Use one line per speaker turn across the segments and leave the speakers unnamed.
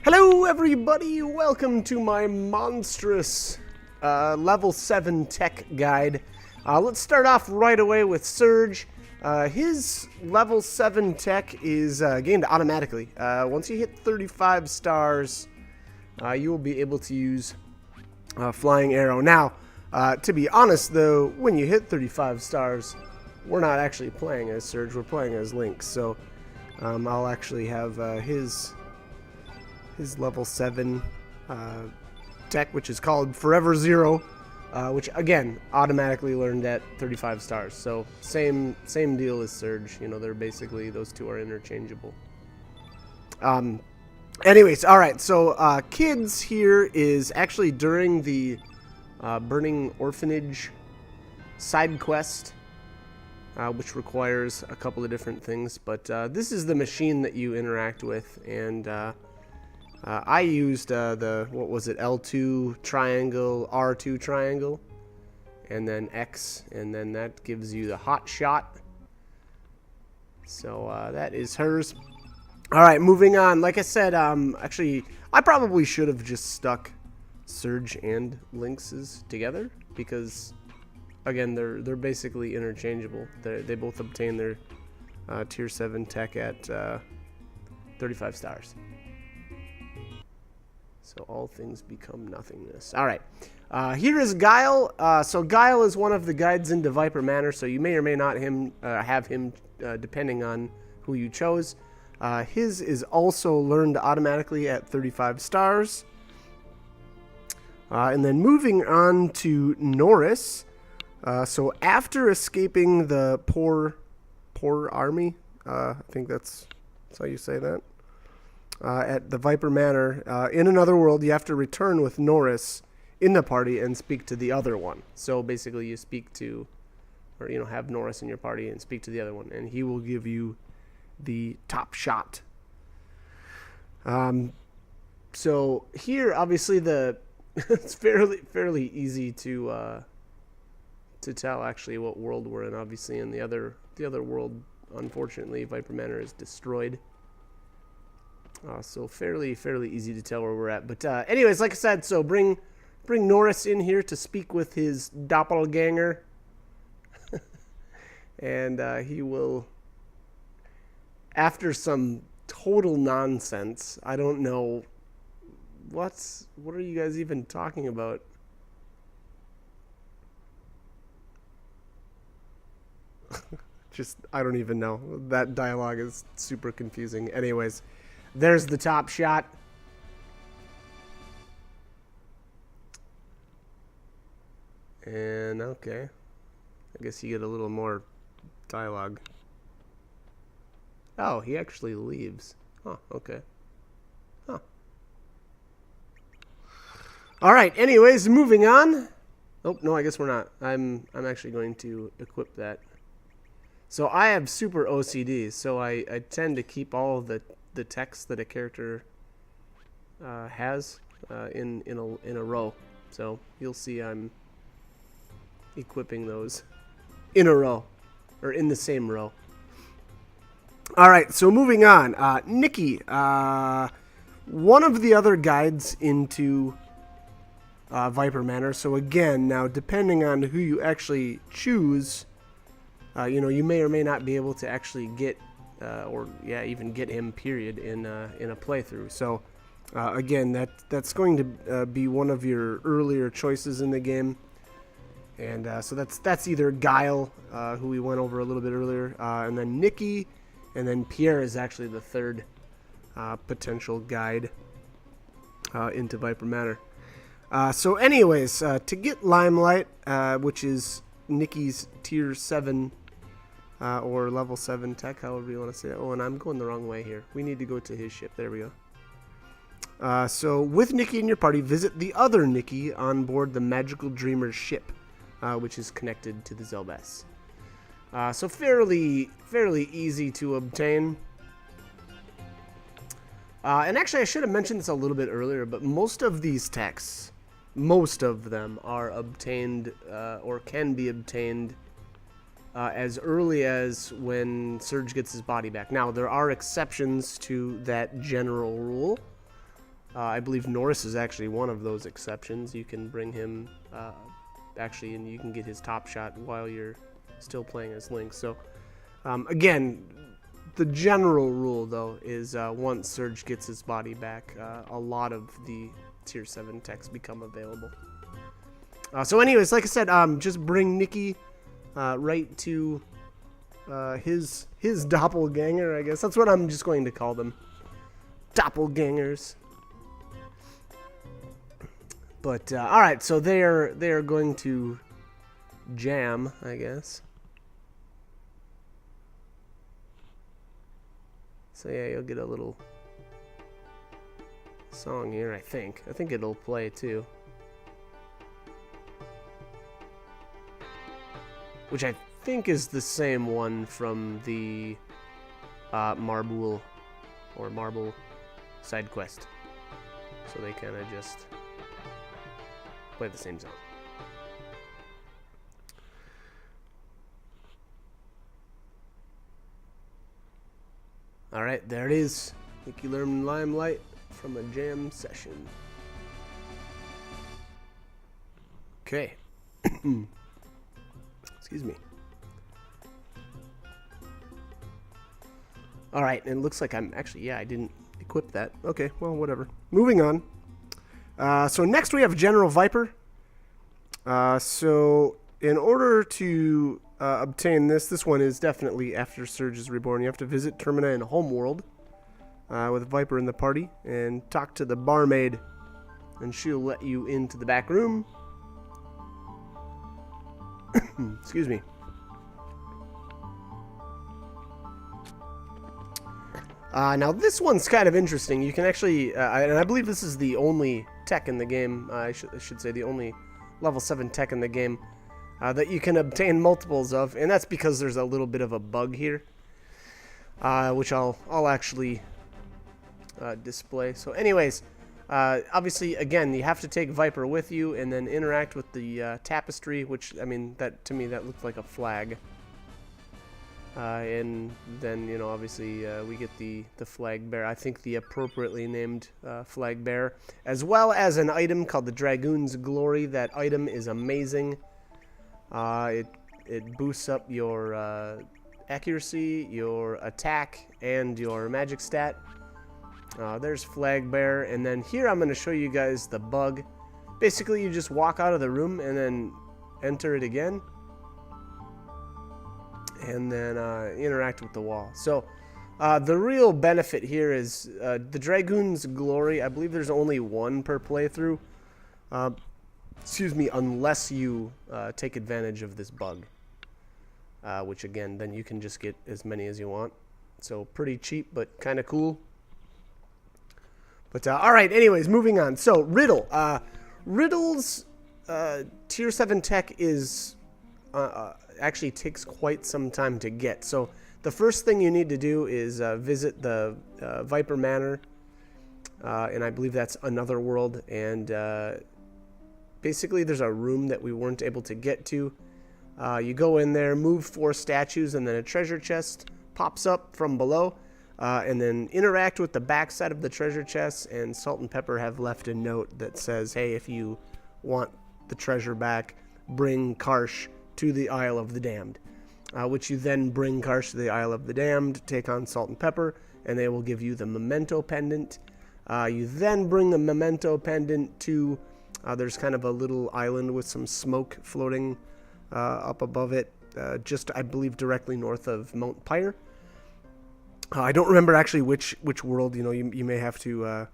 Hello everybody, welcome to my monstrous level 7 tech guide. Let's start off right away with Serge. His level 7 tech is gained automatically. Once you hit 35 stars, you will be able to use Flying Arrow. Now, to be honest though, when you hit 35 stars, we're not actually playing as Serge, we're playing as Link. So I'll actually have his level 7 tech, which is called Forever Zero, which again automatically learned at 35 stars. So same deal as Serge. You know, they're basically, those two are interchangeable. Anyways, all right. So kids here is actually during the Burning Orphanage side quest, which requires a couple of different things. But this is the machine that you interact with, and I used what was it, L2 triangle, R2 triangle, and then X, and then that gives you the hot shot. So that is hers. Alright, moving on. Like I said, actually, I probably should have just stuck Serge and Lynx's together, because, again, they're basically interchangeable. They both obtain their tier 7 tech at 35 stars. So all things become nothingness. All right. Here is Guile. So Guile is one of the guides into Viper Manor, so you may or may not have him depending on who you chose. His is also learned automatically at 35 stars. And then moving on to Norris. So after escaping the poor army, I think that's how you say that. At the Viper Manor, in another world, you have to return with Norris in the party and speak to the other one. So basically you speak to, or have Norris in your party and speak to the other one, and he will give you the top shot. So here, obviously, it's fairly easy to tell actually what world we're in. Obviously, in the other world, unfortunately, Viper Manor is destroyed. So fairly easy to tell where we're at. But anyways, like I said, so bring Norris in here to speak with his doppelganger. And he will, after some total nonsense, I don't know, what are you guys even talking about? I don't even know. That dialogue is super confusing. Anyways, there's the top shot. And okay, I guess you get a little more dialogue. Oh, he actually leaves. Huh, okay. Huh. All right, anyways, moving on. Oh, no, I guess we're not. I'm actually going to equip that. So I have super OCD, so I tend to keep all of the text that a character has in a row. So you'll see I'm equipping those in a row, or in the same row. All right, so moving on. Nikki, one of the other guides into Viper Manor. So again, now depending on who you actually choose, you may or may not be able to actually get even get him, period, in a playthrough. So again, that's going to be one of your earlier choices in the game, and so that's either Guile, who we went over a little bit earlier, and then Nikki, and then Pierre is actually the third potential guide into Viper Manor. So anyways, to get Limelight, which is Nikki's tier 7 or level 7 tech, however you want to say it. Oh, and I'm going the wrong way here. We need to go to his ship. There we go. So with Nikki in your party, visit the other Nikki on board the Magical Dreamer's ship, which is connected to the Zelbas. So fairly easy to obtain. And actually, I should have mentioned this a little bit earlier, but most of these techs, most of them are obtained or can be obtained as early as when Serge gets his body back. Now, there are exceptions to that general rule. I believe Norris is actually one of those exceptions. You can bring him, actually, and you can get his top shot while you're still playing as Link. So, again, the general rule, though, is once Serge gets his body back, a lot of the Tier 7 techs become available. So anyways, like I said, just bring Nikki right to his doppelganger, I guess. That's what I'm just going to call them. Doppelgangers. But, alright, so they are going to jam, I guess. So yeah, you'll get a little song here, I think. I think it'll play, too. Which I think is the same one from the Marble side quest. So they kind of just play the same song. Alright, there it is. Think you learned Limelight from a jam session. Okay. Excuse me. Alright, and it looks like I'm actually, yeah, I didn't equip that. Okay, well, whatever. Moving on. So next we have General Viper. So in order to obtain this one is definitely after Serge is reborn. You have to visit Termina in Homeworld with Viper in the party and talk to the barmaid, and she'll let you into the back room. Excuse me. Now this one's kind of interesting. You can actually, and I believe this is the only tech in the game, I should say the only level 7 tech in the game that you can obtain multiples of, and that's because there's a little bit of a bug here, which I'll actually display. So anyways, obviously, again, you have to take Viper with you and then interact with the tapestry, which, I mean, that to me, that looked like a flag. And then, you know, obviously, we get the flag bearer. I think the appropriately named flag bearer, as well as an item called the Dragoon's Glory. That item is amazing. It boosts up your accuracy, your attack, and your magic stat. There's flag bearer, and then here I'm going to show you guys the bug. Basically, you just walk out of the room and then enter it again, and then interact with the wall. So the real benefit here is the Dragoon's Glory. I believe there's only one per playthrough. Excuse me, unless you take advantage of this bug, which again, then you can just get as many as you want. So pretty cheap, but kind of cool. But all right, anyways, moving on. So Riddle, Riddle's tier 7 tech is actually takes quite some time to get. So the first thing you need to do is visit the Viper Manor, and I believe that's another world. And basically, there's a room that we weren't able to get to. You go in there, move 4 statues, and then a treasure chest pops up from below. And then interact with the backside of the treasure chest, and Salt and Pepper have left a note that says, hey, if you want the treasure back, bring Karsh to the Isle of the Damned. Which you then bring Karsh to the Isle of the Damned, take on Salt and Pepper, and they will give you the Memento Pendant. You then bring the Memento Pendant to, there's kind of a little island with some smoke floating up above it, just, I believe, directly north of Mount Pyre. I don't remember actually which world. You know, you may have to,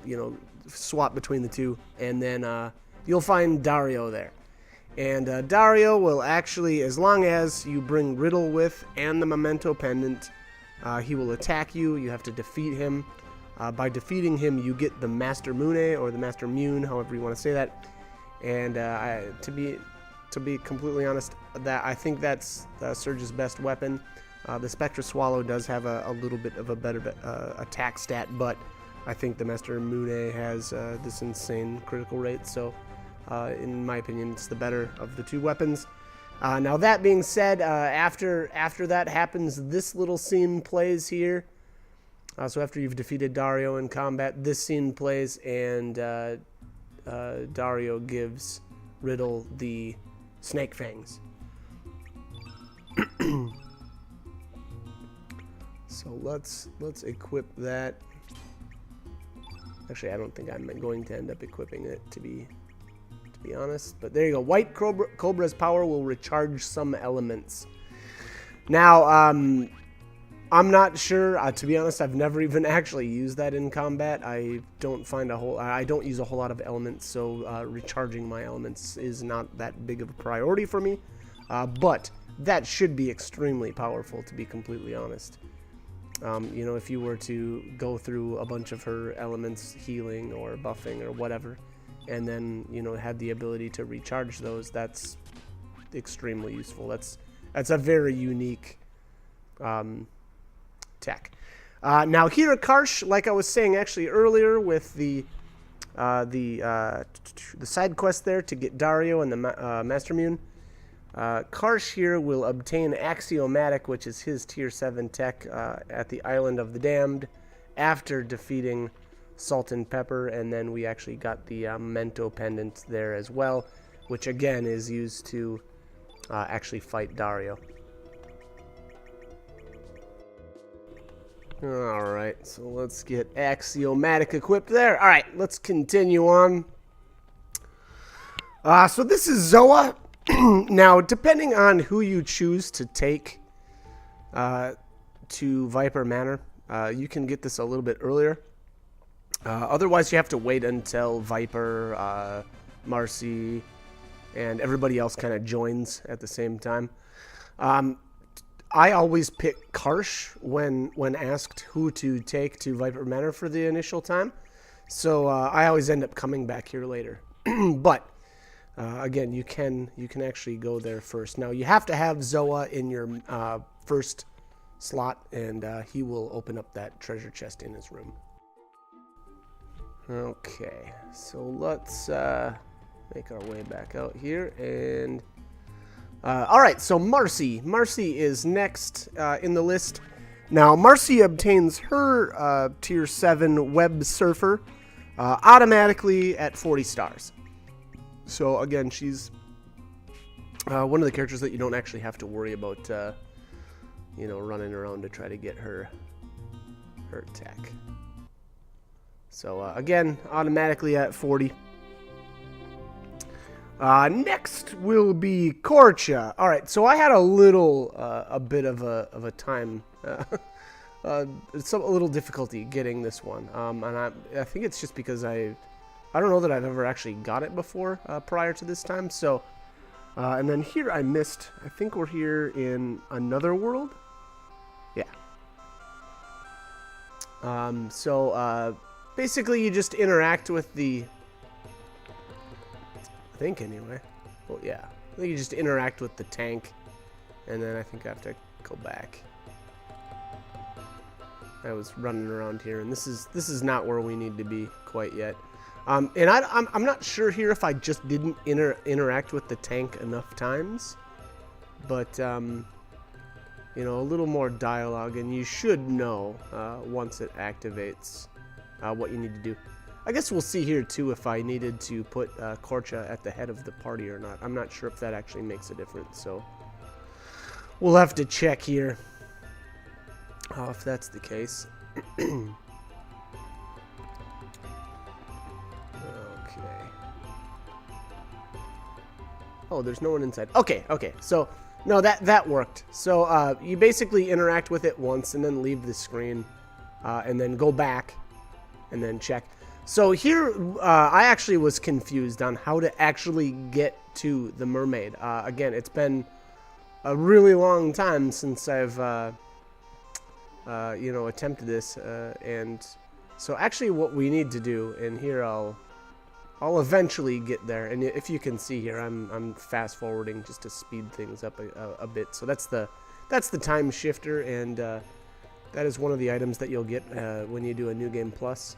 you know, swap between the two, and then you'll find Dario there. And Dario will actually, as long as you bring Riddle with and the Memento Pendant, he will attack you. You have to defeat him. By defeating him, you get the Master Mune, or the Master Mune, however you want to say that. And to be completely honest, that I think that's Serge's best weapon. The Spectra Swallow does have a little bit of a better attack stat, but I think the Master Mune has this insane critical rate, so in my opinion, it's the better of the two weapons. Now that being said, after that happens, this little scene plays here. So after you've defeated Dario in combat, this scene plays, and Dario gives Riddle the snake fangs. So let's equip that. Actually, I don't think I'm going to end up equipping it, to be honest. But there you go. White Cobra's power will recharge some elements. Now, I'm not sure. To be honest, I've never even actually used that in combat. I don't use a whole lot of elements, so recharging my elements is not that big of a priority for me. But that should be extremely powerful, to be completely honest. You know, if you were to go through a bunch of her elements, healing or buffing or whatever, and then, you know, had the ability to recharge those, that's extremely useful. That's a very unique tech. Now here, Karsh, like I was saying actually earlier with the side quest there to get Dario and the Master Mune, Karsh here will obtain Axiomatic, which is his tier 7 tech, at the Island of the Damned after defeating Salt and Pepper, and then we actually got the Mento Pendant there as well, which again is used to actually fight Dario. Alright, so let's get Axiomatic equipped there. Alright, let's continue on. So this is Zoa. Now, depending on who you choose to take to Viper Manor, you can get this a little bit earlier. Otherwise, you have to wait until Viper, Marcy, and everybody else kind of joins at the same time. I always pick Karsh when asked who to take to Viper Manor for the initial time. So I always end up coming back here later. But again, you can actually go there first. Now you have to have Zoa in your first slot, and he will open up that treasure chest in his room. Okay, so let's make our way back out here, and all right, so Marcy is next in the list. Now Marcy obtains her tier 7 web surfer automatically at 40 stars. So again, she's one of the characters that you don't actually have to worry about, you know, running around to try to get her tech. So again, automatically at 40. Next will be Korcha. All right, so I had a bit of a time, a little difficulty getting this one, and I think it's just because I don't know that I've ever actually got it before prior to this time. So, and then here I missed. I think we're here in another world. Yeah. So basically, you just interact with the. I think anyway. Well, yeah. I think you just interact with the tank, and then I think I have to go back. I was running around here, and this is not where we need to be quite yet. And I'm not sure here if I just didn't interact with the tank enough times, but you know, a little more dialogue, and you should know once it activates what you need to do. I guess we'll see here too if I needed to put Korcha at the head of the party or not. I'm not sure if that actually makes a difference, so we'll have to check here if that's the case. Okay. Oh, there's no one inside. Okay. So no, that worked. So you basically interact with it once and then leave the screen, and then go back and then check. So here, I actually was confused on how to actually get to the mermaid. Again, it's been a really long time since I've, you know, attempted this, and so actually what we need to do, and here I'll eventually get there. And if you can see here, I'm fast forwarding just to speed things up a bit. So that's the time shifter, and that is one of the items that you'll get when you do a New Game Plus.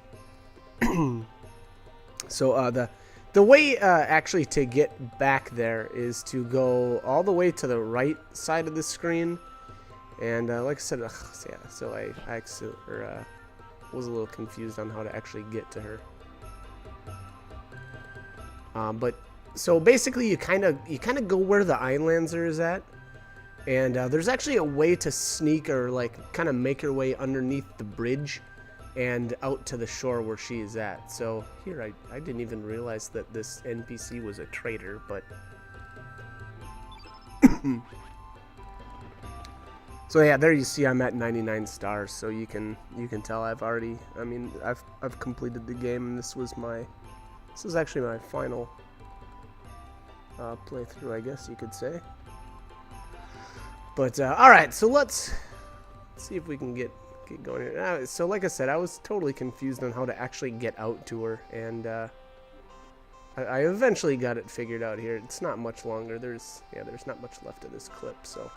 So the way actually to get back there is to go all the way to the right side of the screen, and like I said, yeah, so I was a little confused on how to actually get to her. But so basically, you kind of go where the Einlanzer is at, and there's actually a way to sneak or like kind of make your way underneath the bridge and out to the shore where she is at. So here, I didn't even realize that this NPC was a traitor, but so yeah, there you see I'm at 99 stars. So you can tell I've completed the game, and this is actually my final playthrough, I guess you could say. But all right, so let's see if we can get going here. So like I said, I was totally confused on how to actually get out to her, and I eventually got it figured out here. It's not much longer. There's not much left of this clip, so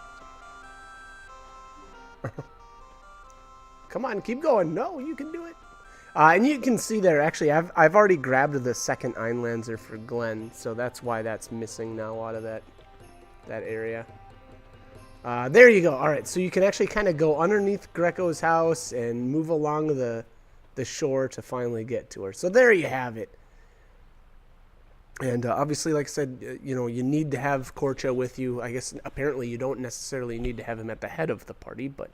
come on, keep going. No, you can do it. And you can see there, actually, I've already grabbed the second Einlanzer for Glenn, so that's why that's missing now out of that area. There you go. All right, so you can actually kind of go underneath Grecco's house and move along the shore to finally get to her. So there you have it. And obviously, like I said, you need to have Korcha with you. I guess apparently you don't necessarily need to have him at the head of the party, but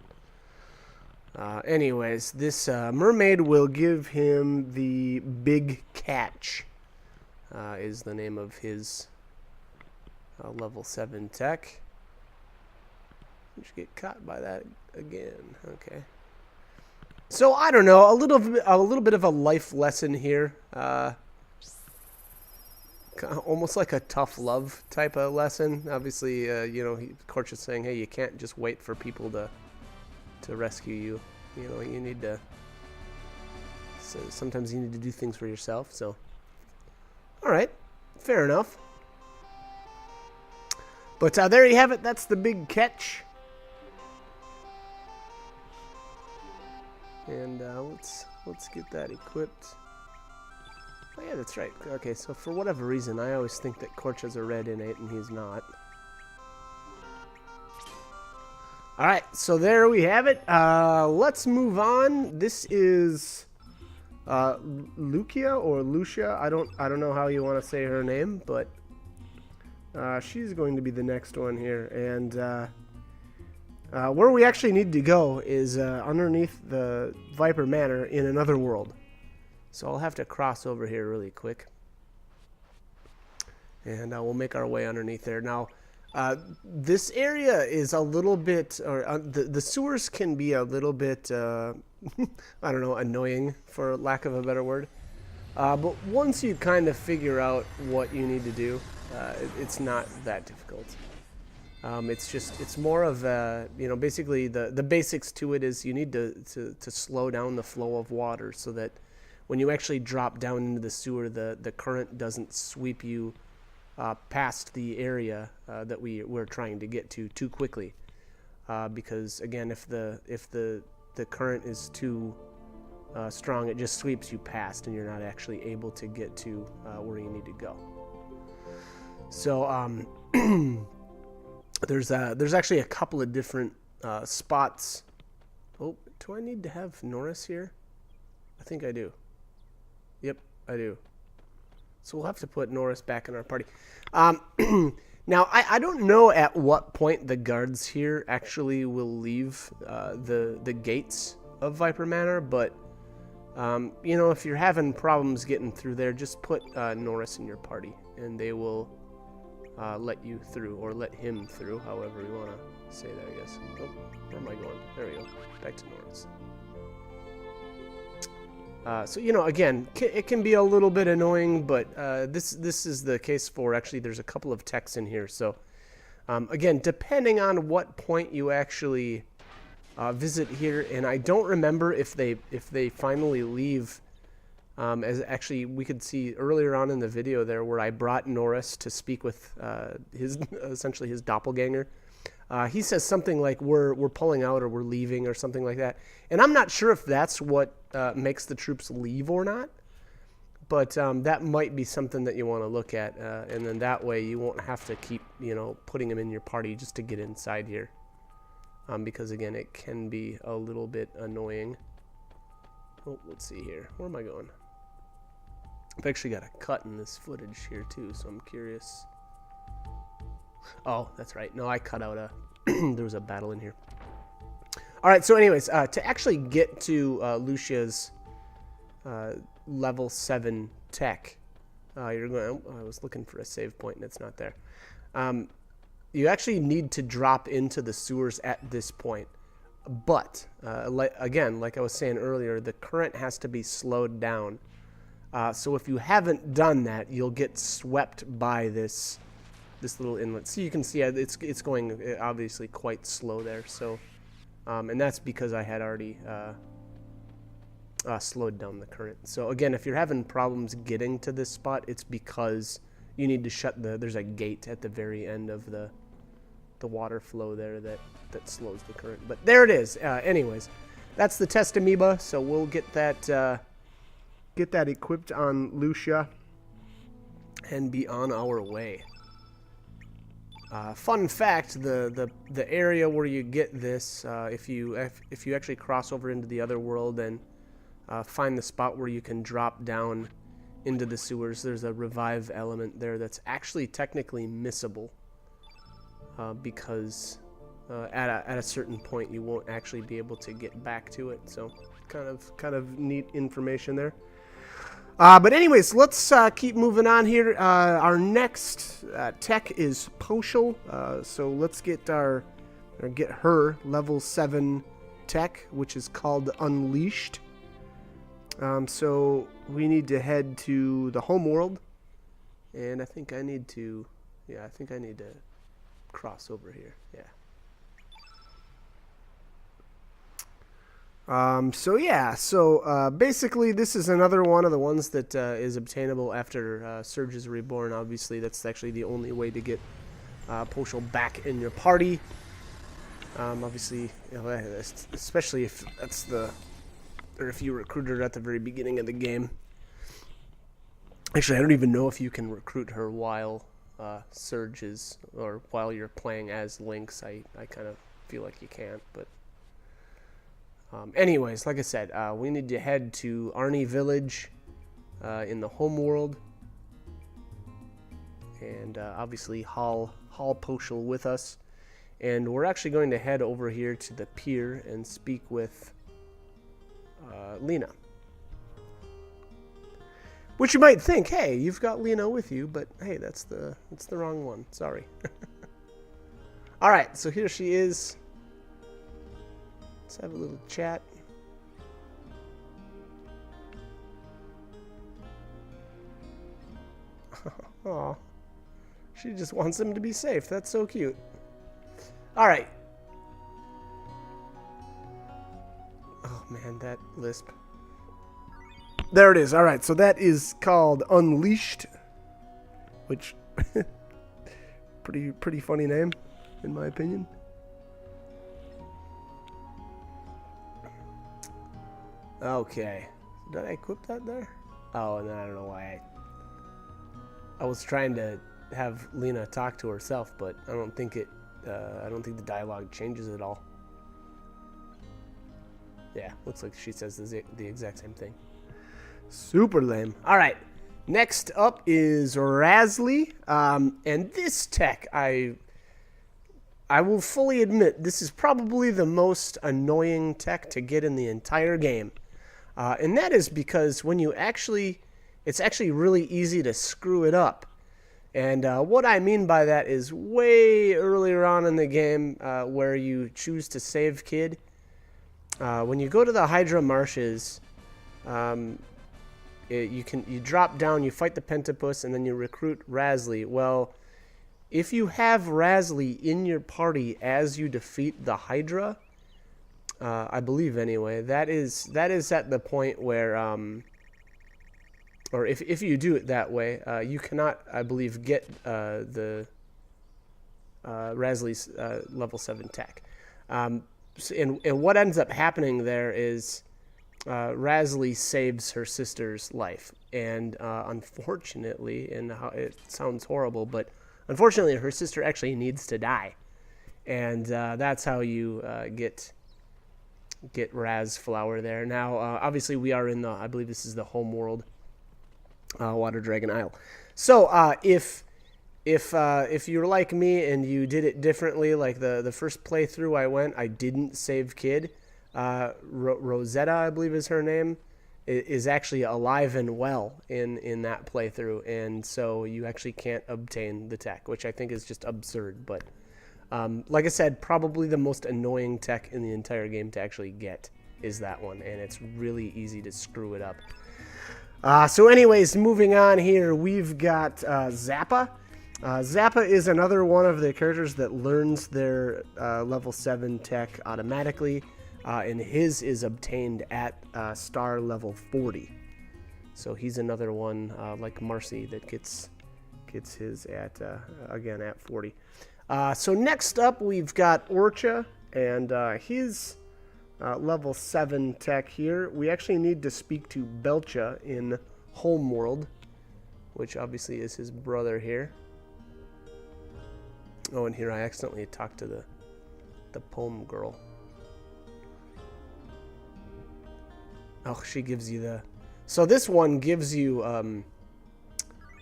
anyways, this mermaid will give him the Big Catch, is the name of his level 7 tech. You should get caught by that again. Okay. So I don't know, a little bit of a life lesson here. Almost like a tough love type of lesson. Obviously, Korcha's saying, hey, you can't just wait for people to rescue you. You need to. So sometimes you need to do things for yourself. So, all right, fair enough. But there you have it. That's the Big Catch. And let's get that equipped. Oh yeah, that's right. Okay, so for whatever reason, I always think that Korcha's a red innate, and he's not. Alright, so there we have it. Let's move on. This is Lucia or Lucia. I don't know how you want to say her name, but she's going to be the next one here. And where we actually need to go is underneath the Viper Manor in another world. So I'll have to cross over here really quick. And we'll make our way underneath there. Now, this area is a little bit, or the sewers can be a little bit, I don't know, annoying, for lack of a better word. But once you kind of figure out what you need to do, it's not that difficult. It's more of basically the basics to it is you need to slow down the flow of water so that when you actually drop down into the sewer, the current doesn't sweep you past the area that we're trying to get to too quickly. Because again, if the current is too strong, it just sweeps you past, and you're not actually able to get to where you need to go. So there's actually a couple of different spots. Oh, do I need to have Norris here? I think I do. Yep, I do. So we'll have to put Norris back in our party. Now, I don't know at what point the guards here actually will leave the gates of Viper Manor, but if you're having problems getting through there, just put Norris in your party, and they will let you through, or let him through, however you want to say that, I guess. Oh, where am I going? There we go. Back to Norris. So, again, it can be a little bit annoying, but this is the case for, actually, there's a couple of techs in here. So, again, depending on what point you actually visit here, and I don't remember if they finally leave, as actually we could see earlier on in the video there where I brought Norris to speak with essentially his doppelganger. He says something like we're pulling out, or we're leaving, or something like that. And I'm not sure if that's what makes the troops leave or not. But that might be something that you want to look at. And then that way you won't have to keep, putting them in your party just to get inside here. Because, again, it can be a little bit annoying. Oh, let's see here. Where am I going? I've actually got a cut in this footage here too, so I'm curious. Oh, that's right. No, I cut out a... there was a battle in here. All right, so anyways, to actually get to Lucia's level 7 tech, you're going... Oh, I was looking for a save point and it's not there. You actually need to drop into the sewers at this point. But, again, like I was saying earlier, the current has to be slowed down. So if you haven't done that, you'll get swept by this little inlet. So you can see it's going obviously quite slow there. So, and that's because I had already slowed down the current. So again, if you're having problems getting to this spot, it's because you need to shut there's a gate at the very end of the water flow there that slows the current. But there it is. Anyways, that's the test amoeba. So we'll get that equipped on Lucia and be on our way. Fun fact: the area where you get this, if you actually cross over into the other world and find the spot where you can drop down into the sewers, there's a revive element there that's actually technically missable. Because at a certain point you won't actually be able to get back to it. So kind of neat information there. But anyways, let's keep moving on here. Our next tech is Poshel. So let's get her level 7 tech, which is called Unleashed. So we need to head to the home world, and I think I need to cross over here. Yeah. So basically this is another one of the ones that is obtainable after Serge is reborn. Obviously that's actually the only way to get Poshel back in your party. Obviously, especially if if you recruited her at the very beginning of the game. Actually, I don't even know if you can recruit her while Serge is, or while you're playing as Lynx. I kind of feel like you can't, but anyways, like I said, we need to head to Arnie Village in the home world, and obviously haul Poshel with us. And we're actually going to head over here to the pier and speak with Lina. Which you might think, hey, you've got Lina with you, but hey, that's the wrong one. Sorry. All right, so here she is. Let's have a little chat. Aw, she just wants him to be safe. That's so cute. All right. Oh man, that lisp. There it is. All right, so that is called Unleashed, which pretty funny name, in my opinion. Okay, did I equip that there? Oh, and then I don't know why I was trying to have Lina talk to herself, but I don't think the dialogue changes at all. Yeah, looks like she says the exact same thing. Super lame. All right, next up is Rasley, and this tech, I will fully admit, this is probably the most annoying tech to get in the entire game, and that is because when you it's actually really easy to screw it up. And what I mean by that is way earlier on in the game, where you choose to save kid. When you go to the Hydra Marshes, you drop down, you fight the Pentapus, and then you recruit Rasley. Well, if you have Rasley in your party as you defeat the Hydra, I believe anyway, that is at the point where, or if you do it that way, you cannot, I believe, get the Rasley's level 7 tech. And what ends up happening there is Rasley saves her sister's life, and unfortunately, and it sounds horrible, but unfortunately her sister actually needs to die, and that's how you get get Raz Flower there. Now, obviously, we are in the, I believe this is the home world, Water Dragon Isle. So, if you're like me and you did it differently, like the first playthrough I didn't save Kid. Rosetta, I believe is her name, is actually alive and well in that playthrough, and so you actually can't obtain the tech, which I think is just absurd. But like I said, probably the most annoying tech in the entire game to actually get is that one, and it's really easy to screw it up. So anyways, moving on here, we've got Zappa. Zappa is another one of the characters that learns their level 7 tech automatically, and his is obtained at star level 40. So he's another one like Marcy that gets his at again at 40. So next up we've got Orca and his level 7 tech here. We actually need to speak to Belcha in Homeworld, which obviously is his brother here. Oh, and here I accidentally talked to the poem girl. Oh, she gives you the... So this one gives you,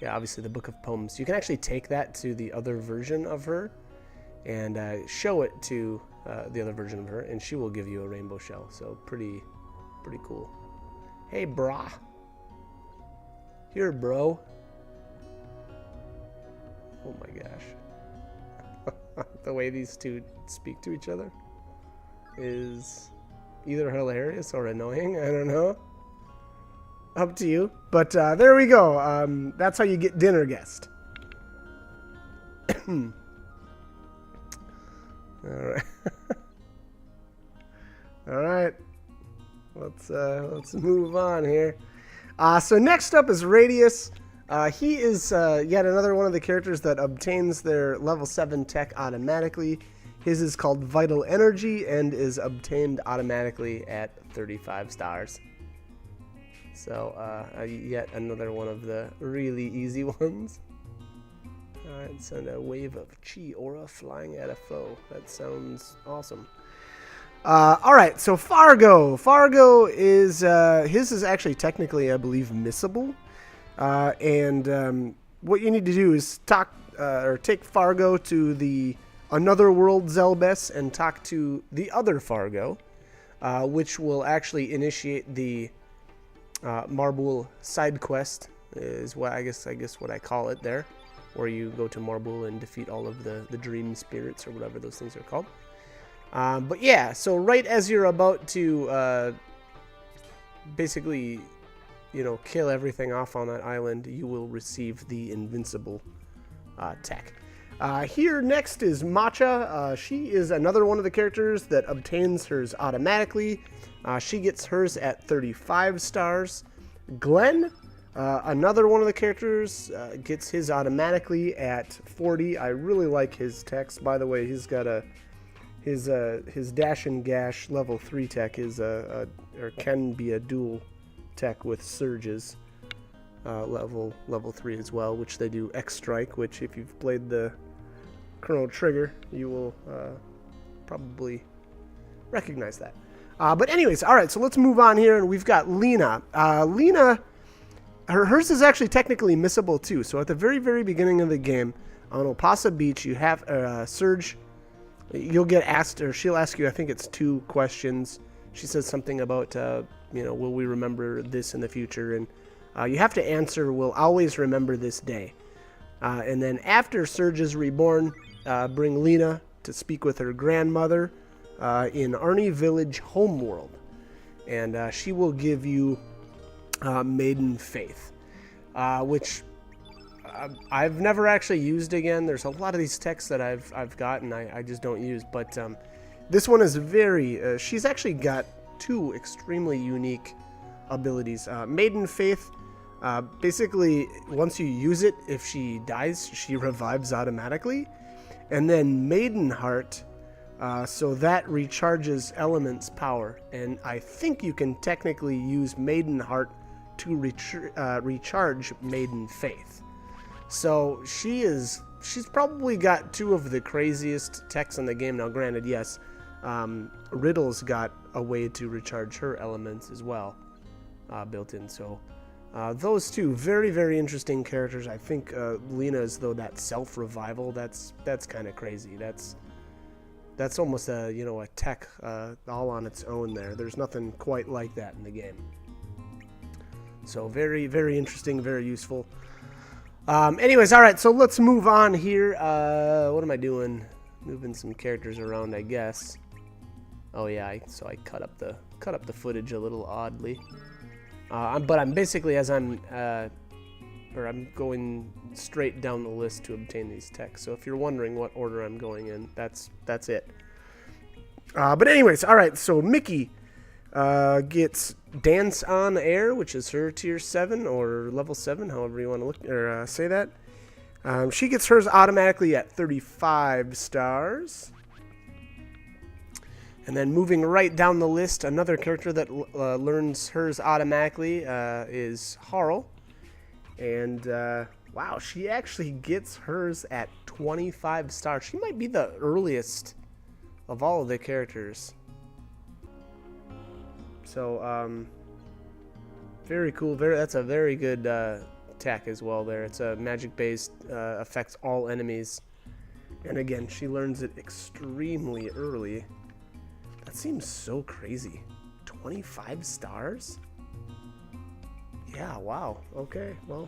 yeah, obviously the Book of Poems. You can actually take that to the other version of her and show it to the other version of her, and she will give you a rainbow shell. So pretty cool. Hey, brah. Here, bro. Oh my gosh. The way these two speak to each other is either hilarious or annoying. I don't know. Up to you. But there we go. That's how you get dinner guest. All right. All right. Let's move on here. So next up is Radius. He is yet another one of the characters that obtains their level 7 tech automatically. His is called Vital Energy and is obtained automatically at 35 stars. So yet another one of the really easy ones. Alright, send a wave of chi aura flying at a foe. That sounds awesome. Alright, so Fargo. Fargo is, his is actually technically, I believe, missable. And what you need to do is talk or take Fargo to the Another World Zelbes and talk to the other Fargo, which will actually initiate the Marble side quest, is what I guess what I call it there, where you go to Marble and defeat all of the dream spirits or whatever those things are called. But yeah, so right as you're about to basically, you know, kill everything off on that island, you will receive the Invincible tech. Here next is Matcha. She is another one of the characters that obtains hers automatically. She gets hers at 35 stars. Glenn, another one of the characters, gets his automatically at 40. I really like his techs. By the way, he's got his dash and gash level 3 tech is or can be a dual tech with Serge's level 3 as well, which they do X Strike, which if you've played the Chrono Trigger, you will probably recognize that. But anyways, all right, so let's move on here, and we've got Lina. Lina, hers is actually technically missable too. So at the very, very beginning of the game, on Opasa Beach, you have Serge. You'll get asked, or she'll ask you, I think it's 2 questions. She says something about, you know, will we remember this in the future? And you have to answer, we'll always remember this day. And then after Serge is reborn, bring Lina to speak with her grandmother in Arnie Village Homeworld. And she will give you Maiden Faith, which I've never actually used again. There's a lot of these texts that I've gotten I just don't use. But this one is very... she's actually got 2 extremely unique abilities. Maiden Faith... basically, once you use it, if she dies, she revives automatically. And then Maiden Heart, so that recharges Element's power. And I think you can technically use Maiden Heart to recharge Maiden Faith. So she's probably got 2 of the craziest techs in the game. Now, granted, yes, Riddle's got a way to recharge her elements as well, built in. So those two, very, very interesting characters. I think Lina's, though, that self-revival, that's kind of crazy. That's almost a, you know, a tech all on its own there. There's nothing quite like that in the game. So very, very interesting, very useful. Anyways, all right, so let's move on here. What am I doing? Moving some characters around, I guess. Oh yeah, so I cut up the footage a little oddly. But I'm basically, as I'm going straight down the list to obtain these techs. So if you're wondering what order I'm going in, that's it. But anyways, all right. So Mickey gets Dance on Air, which is her tier 7 or level 7, however you want to look or say that. She gets hers automatically at 35 stars. And then moving right down the list, another character that learns hers automatically is Harl. And wow, she actually gets hers at 25 stars. She might be the earliest of all of the characters. So very cool. That's a very good tech as well there. It's a magic-based, affects all enemies. And again, she learns it extremely early. That seems so crazy. 25 stars? Yeah, wow. Okay, well,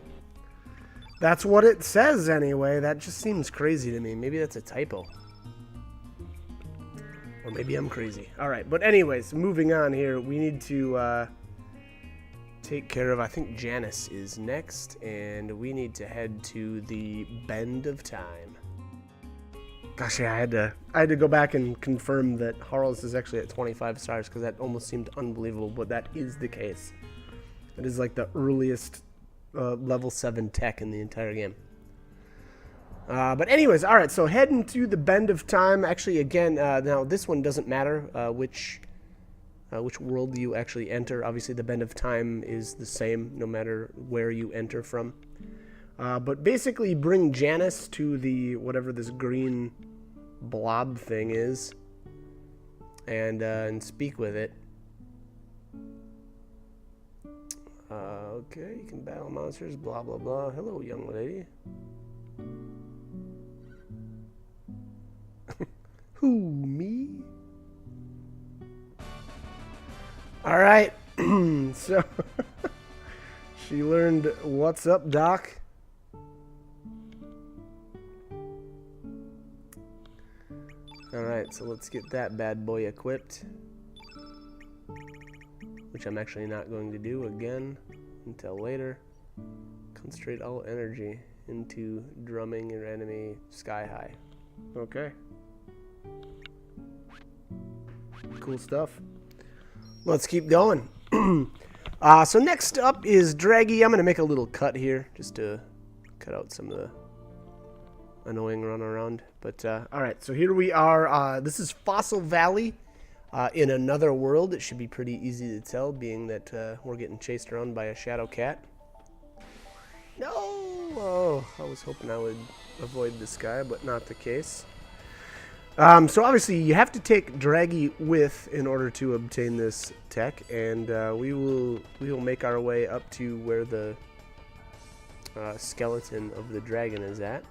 that's what it says anyway. That just seems crazy to me. Maybe that's a typo. Or maybe I'm crazy. All right, but anyways, moving on here. We need to take care of, I think Janice is next, and we need to head to the Bend of Time. Gosh, yeah, I had to go back and confirm that Harl's is actually at 25 stars because that almost seemed unbelievable, but that is the case. It is like the earliest level 7 tech in the entire game. But anyways, all right, so heading to the Bend of Time. Actually, again, now this one doesn't matter which world you actually enter. Obviously, the Bend of Time is the same no matter where you enter from. But basically bring Janice to the whatever this green blob thing is and speak with it. Okay, you can battle monsters, blah, blah, blah. Hello, young lady. Who, me? All right, so she learned what's up, Doc. Alright, so let's get that bad boy equipped. Which I'm actually not going to do again until later. Concentrate all energy into drumming your enemy sky high. Okay. Cool stuff. Let's keep going. So next up is Draggy. I'm going to make a little cut here just to cut out some of the annoying run around. But alright, so here we are. This is Fossil Valley in another world. It should be pretty easy to tell, being that we're getting chased around by a shadow cat. No! Oh, I was hoping I would avoid this guy, but not the case. So obviously you have to take Draggy with in order to obtain this tech, and we will make our way up to where the skeleton of the dragon is at.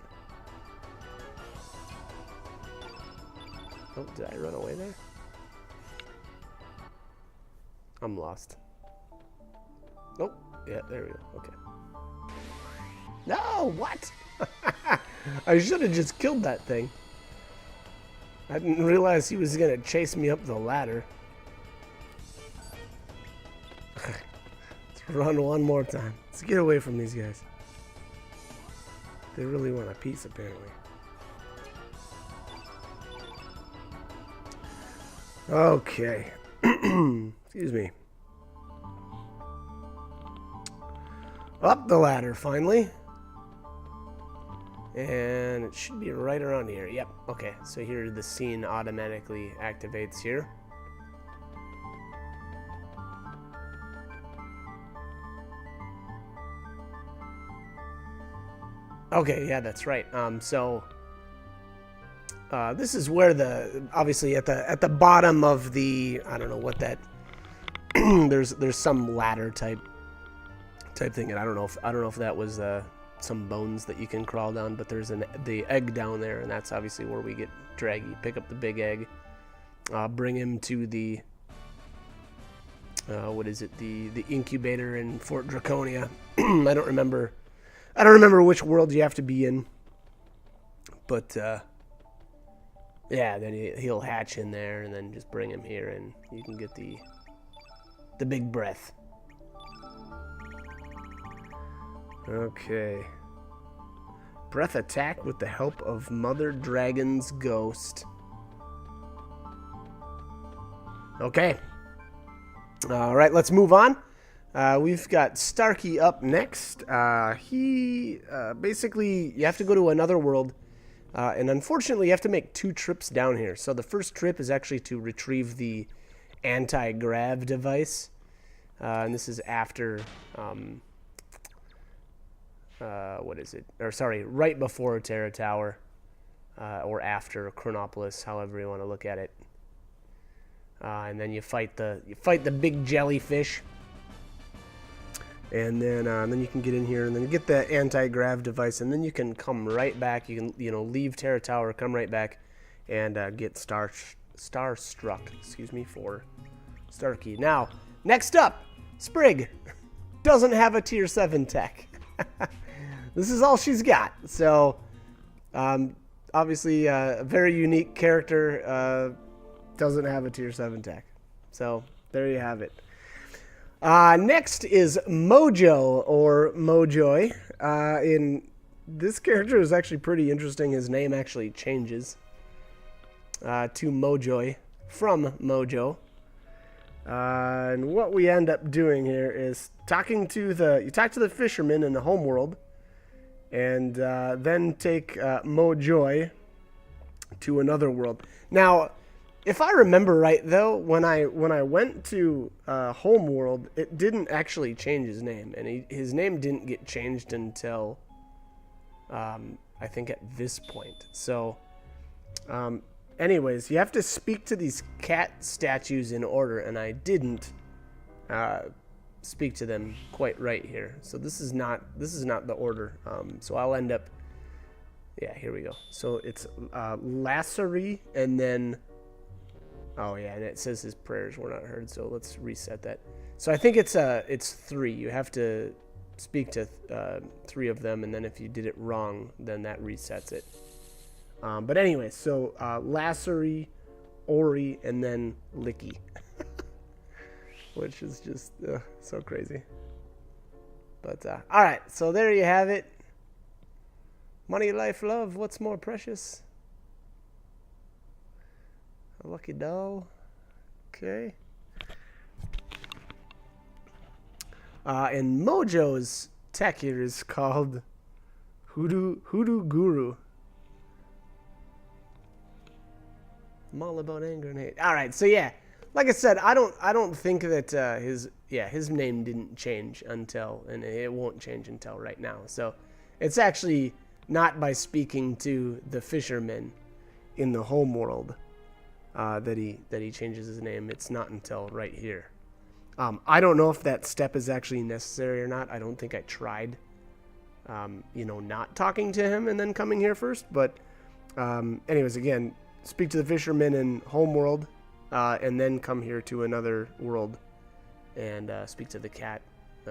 Oh, did I run away there? I'm lost. Nope. Yeah, there we go. Okay. No, what? I should have just killed that thing. I didn't realize he was going to chase me up the ladder. Let's run one more time. Let's get away from these guys. They really want a piece, apparently. Okay. Excuse me. Up the ladder, finally. And it should be right around here. Yep. Okay. So here the scene automatically activates here. Okay. Yeah, that's right. So this is where obviously at the bottom of the, I don't know what that, there's some ladder type thing, and I don't know if that was some bones that you can crawl down, but there's the egg down there, and that's obviously where we get Draggy. Pick up the big egg, bring him to the what is it, the incubator in Fort Draconia. I don't remember which world you have to be in, but yeah, then he'll hatch in there, and then just bring him here, and you can get the big breath. Okay. Breath attack with the help of Mother Dragon's ghost. Okay. All right, let's move on. We've got Starkey up next. He basically, you have to go to another world, and unfortunately, you have to make 2 trips down here. So the first trip is actually to retrieve the anti-grav device, and this is after. What is it? Or sorry, right before Terra Tower, or after Chronopolis, however you want to look at it. And then you fight the big jellyfish, and then you can get in here, and then you get the anti-grav device, and then you can come right back. You can leave Terra Tower, come right back, and get starstruck. Excuse me for Starkey. Now, next up, Sprig doesn't have a tier 7 tech. This is all she's got. So, obviously, a very unique character. Doesn't have a tier 7 tech. So, there you have it. Next is Mojo, or Mojoy. This character is actually pretty interesting. His name actually changes to Mojoy from Mojo. And what we end up doing here is you talk to the fisherman in the homeworld, and then take Mojoy to another world. Now, if I remember right, though, when I went to homeworld, it didn't actually change his name, and his name didn't get changed until I think at this point. So, anyways, you have to speak to these cat statues in order, and I didn't speak to them quite right here. So this is not the order. So I'll end up, yeah, here we go. So it's Lassery, and then, oh yeah, and it says his prayers were not heard. So let's reset that. So I think it's 3. You have to speak to 3 of them, and then if you did it wrong, then that resets it. But anyway, so Lassery, Ori, and then Licky. Which is just so crazy. But, alright, so there you have it. Money, life, love, what's more precious? A lucky doll. Okay. And Mojo's tech here is called Hoodoo Guru. I'm all about anger and hate. All right, so yeah, like I said, I don't think that his name didn't change until, and it won't change until right now. So it's actually not by speaking to the fisherman in the homeworld that he changes his name. It's not until right here. I don't know if that step is actually necessary or not. I don't think I tried, not talking to him and then coming here first. But anyways, again, speak to the fisherman in homeworld, and then come here to another world and speak to the cat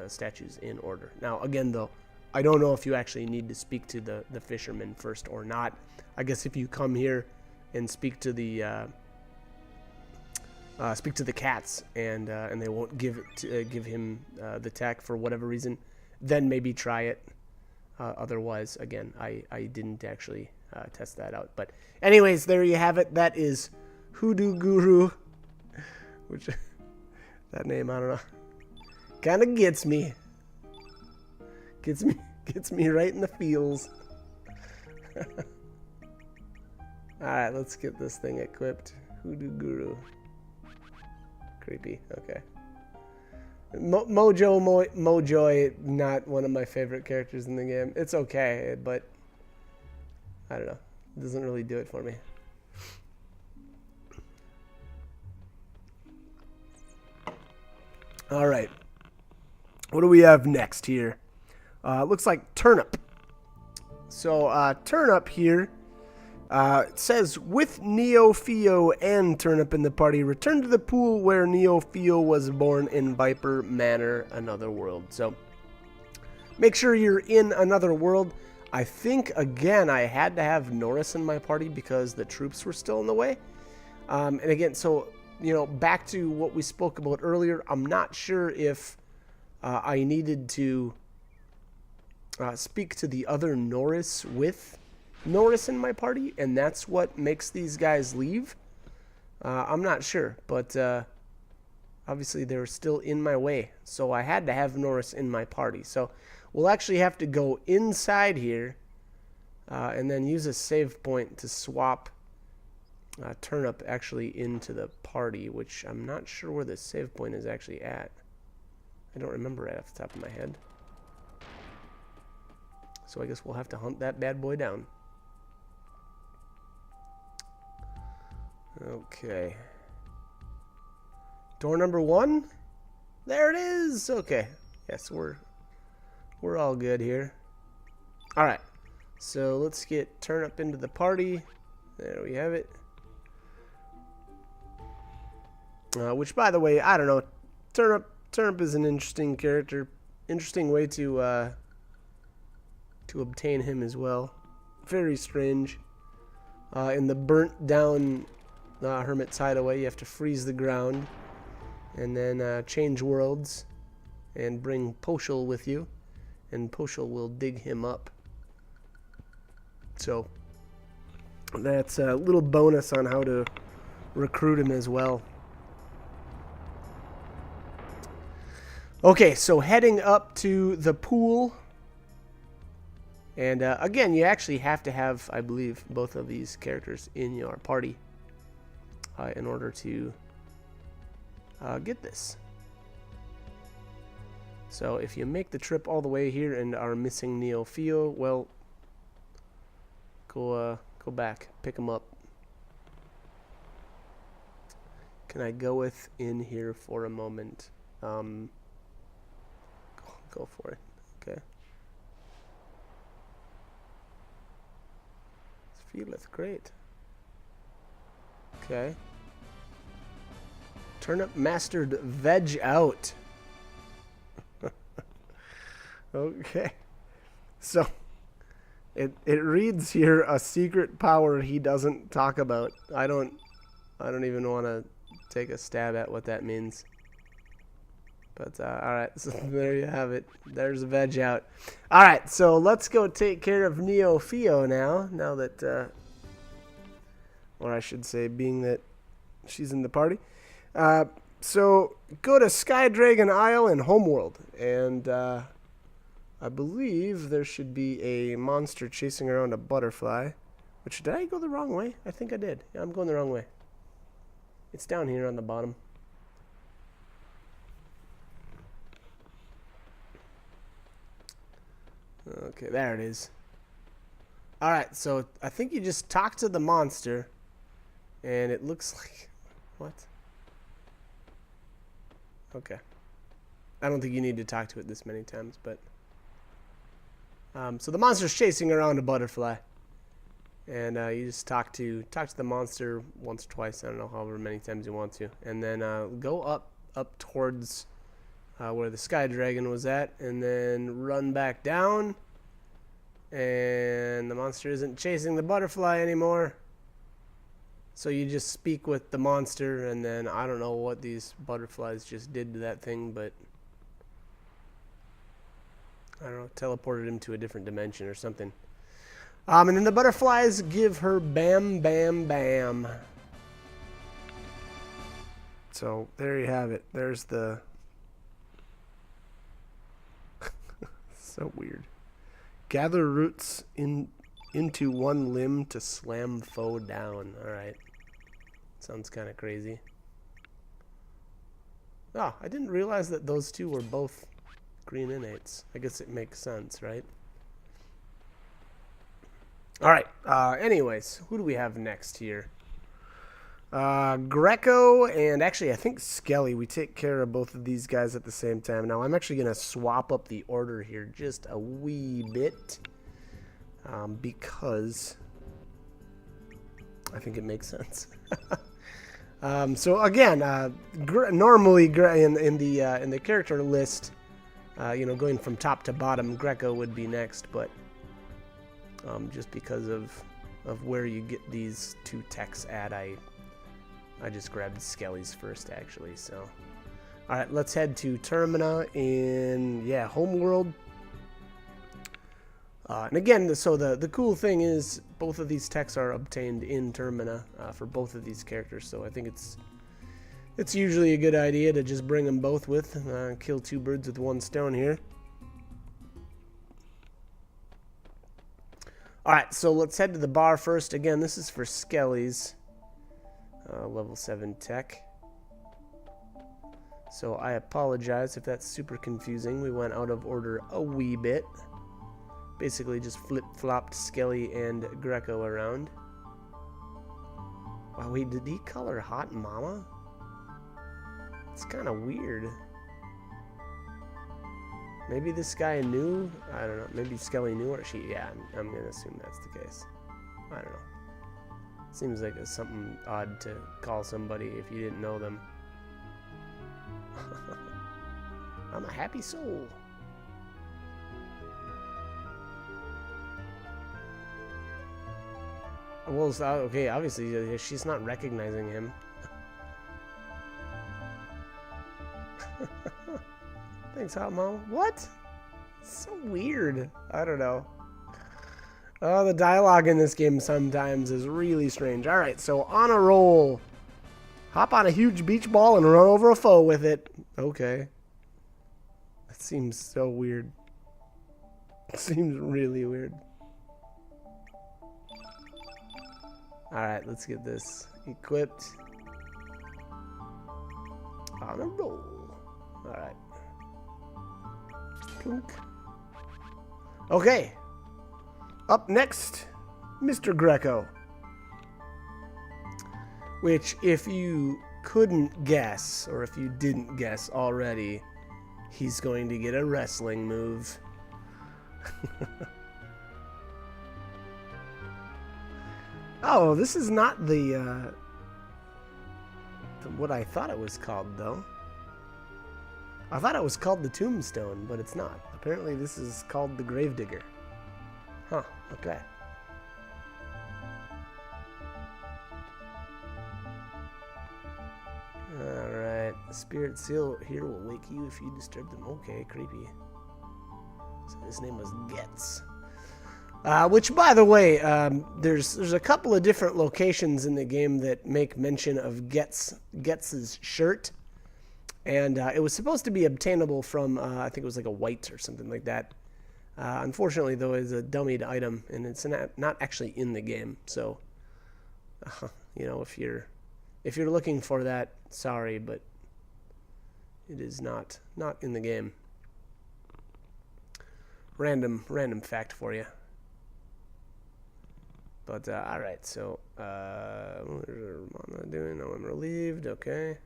statues in order. Now, again, though, I don't know if you actually need to speak to the fisherman first or not. I guess if you come here and speak to the cats, and they won't give him the tech for whatever reason, then maybe try it. Otherwise, again, I didn't actually test that out. But anyways, there you have it. That is Hoodoo Guru, which that name, I don't know, kind of gets me right in the feels. All right, let's get this thing equipped. Hoodoo Guru. Creepy. Okay. Mojoy, not one of my favorite characters in the game. It's okay, but I don't know. It doesn't really do it for me. All right. What do we have next here? Looks like Turnip. So Turnip here, it says, with Neo Theo and Turnip in the party, return to the pool where Neo Theo was born in Viper Manor, another world. So make sure you're in another world. I think, again, I had to have Norris in my party because the troops were still in the way. And again, so, you know, back to what we spoke about earlier, I'm not sure if I needed to speak to the other Norris with Norris in my party, and that's what makes these guys leave. I'm not sure, but obviously they're still in my way, so I had to have Norris in my party. So we'll actually have to go inside here and then use a save point to swap Turnip actually into the party, which I'm not sure where the save point is actually at. I don't remember right off the top of my head. So I guess we'll have to hunt that bad boy down. Okay. Door number 1. There it is. Okay. Yes, we're all good here. All right. So let's get Turnip into the party. There we have it. Which, by the way, I don't know. Turnip is an interesting character. Interesting way to obtain him as well. Very strange. In the burnt down Hermit's Hideaway, you have to freeze the ground and then change worlds and bring Poshel with you, and Poshel will dig him up. So that's a little bonus on how to recruit him as well. Okay, so heading up to the pool. And again, you actually have to have, I believe, both of these characters in your party in order to get this. So if you make the trip all the way here and are missing Neo Theo, well, go back, pick them up. Can I go with in here for a moment? Go for it. Okay. Feeleth great. Okay. Turnip mastered veg out. Okay. So it reads here a secret power he doesn't talk about. I don't even want to take a stab at what that means. But all right, so there you have it. There's a veg out. All right, so let's go take care of Neo Theo now. Now that, or I should say, being that she's in the party. So go to Sky Dragon Isle and Homeworld, and I believe there should be a monster chasing around a butterfly. Which, did I go the wrong way? I think I did. Yeah, I'm going the wrong way. It's down here on the bottom. Okay, there it is. Alright, so I think you just talk to the monster, and it looks like... What? Okay. I don't think you need to talk to it this many times, but... so the monster's chasing around a butterfly. And you just talk to the monster once or twice, I don't know, however many times you want to. And then go up towards... where the Sky Dragon was at, and then run back down, and the monster isn't chasing the butterfly anymore. So you just speak with the monster, and then I don't know what these butterflies just did to that thing, but I don't know, teleported him to a different dimension or something. And then the butterflies give her bam, bam, bam. So there you have it. There's the... So weird. Gather roots into one limb to slam foe down. Alright. Sounds kind of crazy. Oh, I didn't realize that those two were both green innates. I guess it makes sense, right? Alright. Anyways, who do we have next here? Grecco and actually I think Skelly. We take care of both of these guys at the same time. Now I'm actually going to swap up the order here just a wee bit because I think it makes sense. So again, normally in the character list, you know, going from top to bottom, Grecco would be next, but just because of where you get these two techs at, I just grabbed Skelly's first, actually. So, all right, let's head to Termina in Homeworld. And again, so the cool thing is both of these techs are obtained in Termina for both of these characters. So I think it's usually a good idea to just bring them both with, kill two birds with one stone here. All right, so let's head to the bar first. Again, this is for Skelly's level 7 tech. So I apologize if that's super confusing. We went out of order a wee bit. Basically just flip-flopped Skelly and Grecco around. Wow, wait, did he call her Hot Mama? It's kind of weird. Maybe this guy knew? I don't know. Maybe Skelly knew or she... Yeah, I'm going to assume that's the case. I don't know. Seems like it's something odd to call somebody if you didn't know them. I'm a happy soul. Well, okay, obviously she's not recognizing him. Thanks, Hot Mom. What? So weird. I don't know. Oh, the dialogue in this game sometimes is really strange. All right, so on a roll. Hop on a huge beach ball and run over a foe with it. Okay. That seems so weird. It seems really weird. Alright, let's get this equipped. On a roll. Alright. Clunk. Okay. Up next, Mr. Grecco. Which, if you couldn't guess, or if you didn't guess already, he's going to get a wrestling move. Oh, this is not the what I thought it was called, though. I thought it was called the Tombstone, but it's not. Apparently this is called the Gravedigger. Huh, okay. Alright, the spirit seal here will wake you if you disturb them. Okay, creepy. So his name was Getz. Which, by the way, there's a couple of different locations in the game that make mention of Getz's shirt. And it was supposed to be obtainable from, I think it was like a white or something like that. Unfortunately, though, it's a dummied item, and it's not actually in the game. So, you know, if you're looking for that, sorry, but it is not in the game. Random fact for you. But, alright, so, what is Ramona doing? Oh, I'm relieved, okay.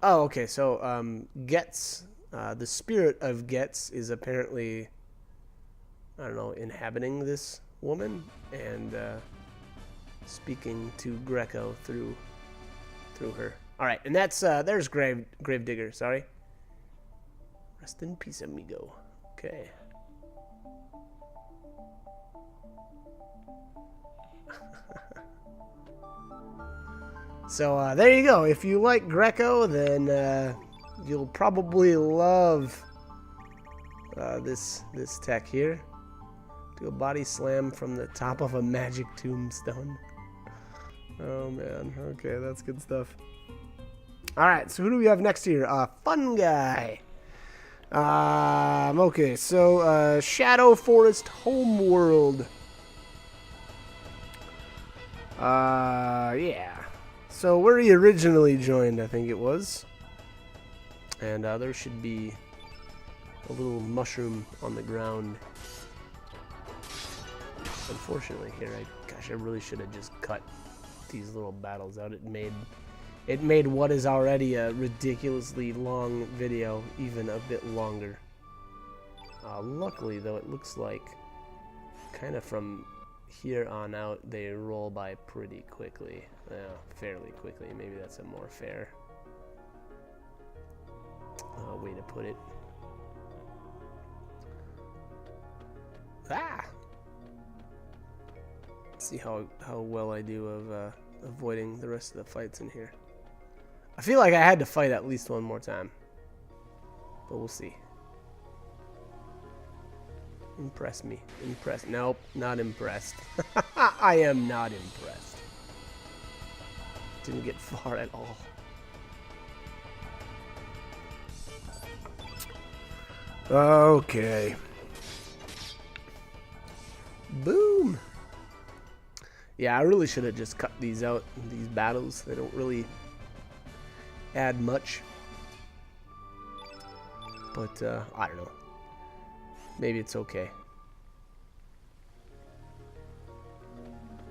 Oh, okay, so, Getz, the spirit of Getz is apparently, I don't know, inhabiting this woman, and, speaking to Grecco through her. Alright, and that's, there's Gravedigger, sorry. Rest in peace, amigo. Okay. So there you go. If you like Grecco, then you'll probably love this tech here. Do a body slam from the top of a magic tombstone. Oh man, okay, that's good stuff. All right, so who do we have next here? Fun guy. Okay, so Shadow Forest Homeworld. Yeah. So where he originally joined, I think it was. And there should be a little mushroom on the ground. Unfortunately here, gosh, I really should have just cut these little battles out. It made what is already a ridiculously long video even a bit longer. Luckily, though, it looks like kind of from here on out they roll by pretty quickly. Fairly quickly. Maybe that's a more fair way to put it. Ah! Let's see how well I do of avoiding the rest of the fights in here. I feel like I had to fight at least one more time, but we'll see. Impress me. Nope, not impressed. I am not impressed. Didn't get far at all. Okay. Boom. Yeah, I really should have just cut these out, these battles. They don't really add much. But, I don't know. Maybe it's okay.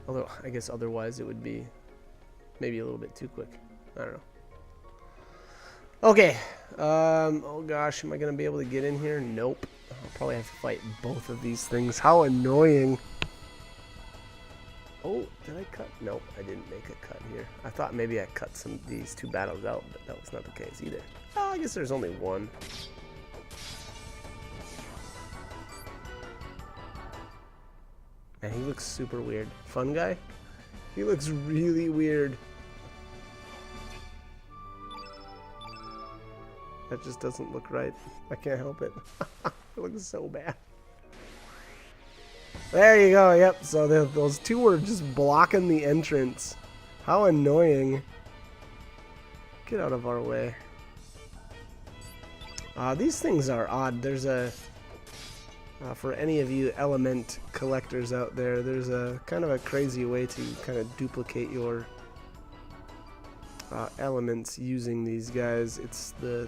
Although, I guess otherwise it would be maybe a little bit too quick. I don't know. Okay. Oh gosh, am I going to be able to get in here? Nope. I'll probably have to fight both of these things. How annoying. Oh, did I cut? Nope, I didn't make a cut here. I thought maybe I cut these two battles out, but that was not the case either. Oh, I guess there's only one. And he looks super weird. Fun guy? He looks really weird. That just doesn't look right. I can't help it. It looks so bad. There you go, yep. So those two were just blocking the entrance. How annoying. Get out of our way. These things are odd. There's a... for any of you element collectors out there, there's a kind of a crazy way to kind of duplicate your elements using these guys. It's the